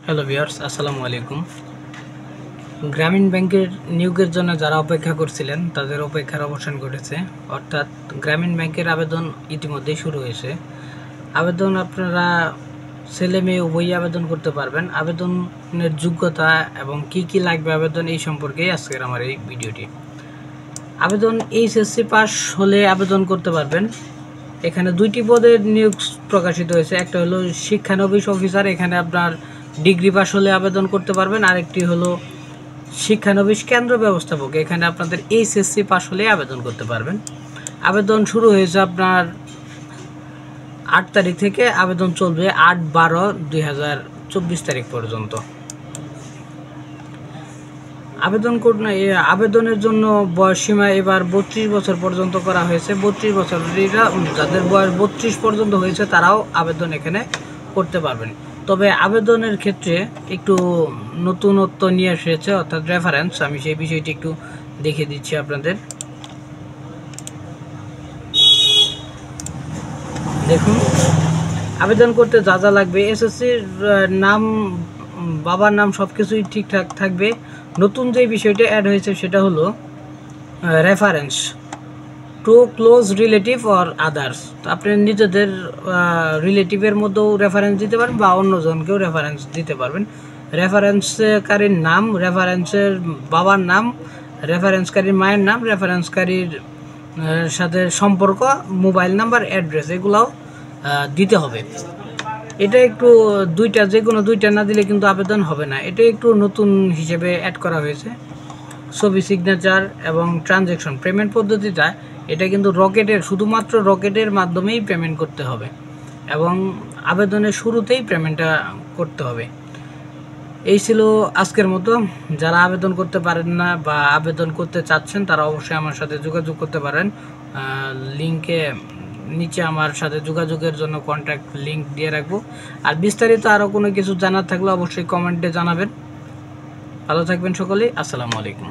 Hello viewers, আসসালামু আলাইকুম। গ্রামীণ ব্যাংকের নিয়োগের জন্য যারা অপেক্ষা করছিলেন তাদের অপেক্ষার অবসান ঘটেছে। অর্থাৎ গ্রামীণ ব্যাংকের আবেদন ইতিমধ্যেই শুরু হয়েছে। আবেদন আপনারা ছেলে মেয়ে উভয়ই আবেদন করতে পারবেন। আবেদনের যোগ্যতা এবং কি কি লাগবে আবেদন এই সম্পর্কেই আজকের আমার এই ভিডিওটি। আবেদন এইচএসসি পাস হলে আবেদন করতে পারবেন। এখানে দুইটি পদের নিয়োগ প্রকাশিত হয়েছে। একটা হলো শিক্ষানবিশ অফিসার, এখানে আপনার ডিগ্রি পাস হলে আবেদন করতে পারবেন। আরেকটি হলো শিক্ষানবিশ কেন্দ্র ব্যবস্থাপক, এখানে আপনাদের এইচএসসি পাস হলে আবেদন করতে পারবেন। আবেদন শুরু হয়েছে আপনার 8 তারিখ থেকে, আবেদন চলবে 8/12/2024 তারিখ পর্যন্ত। আবেদনের জন্য বয়সসীমা এবার 32 বছর পর্যন্ত করা হয়েছে। 32 বছরীরা, যাদের বয়স 32 পর্যন্ত হয়েছে তারাও আবেদন এখানে করতে পারবেন। তবে আবেদনের ক্ষেত্রে একটু নতুনত্ব নিয়ে এসেছে, অর্থাৎ রেফারেন্স। আমি সেই বিষয়টি একটু দেখিয়ে দিচ্ছি আপনাদের। দেখুন, আবেদন করতে যা যা লাগবে, এসএসসির নাম, বাবার নাম সব কিছুই ঠিকঠাক থাকবে। নতুন যে বিষয়টা অ্যাড হয়েছে সেটা হলো reference to close relative or others. আপনি নিজেদের রিলেটিভের মধ্যেও রেফারেন্স দিতে পারেন বা অন্যজনকেও রেফারেন্স দিতে পারবেন। রেফারেন্সকারীর নাম, রেফারেন্সের বাবার নাম, রেফারেন্সকারীর মায়ের নাম, রেফারেন্সকারীর সাথে সম্পর্ক, মোবাইল নাম্বার, অ্যাড্রেস, এগুলাও দিতে হবে। এটা একটু যে কোনো দুইটা না দিলে কিন্তু আবেদন হবে না। এটা একটু নতুন হিসেবে অ্যাড করা হয়েছে। ছবি, সিগনেচার এবং ট্রানজ্যাকশন পেমেন্ট পদ্ধতিটা, এটা কিন্তু শুধুমাত্র রকেটের মাধ্যমেই পেমেন্ট করতে হবে এবং আবেদনের শুরুতেই পেমেন্টটা করতে হবে। এই ছিল আজকের মতো। যারা আবেদন করতে পারেন না বা আবেদন করতে চাচ্ছেন তারা অবশ্যই আমার সাথে যোগাযোগ করতে পারেন। লিঙ্কে নিচে আমার সাথে যোগাযোগের জন্য কন্ট্যাক্ট লিঙ্ক দিয়ে রাখবো। আর বিস্তারিত আরও কোনো কিছু জানার থাকলে অবশ্যই কমেন্টে জানাবেন। ভালো থাকবেন সকলেই। আসসালামু আলাইকুম।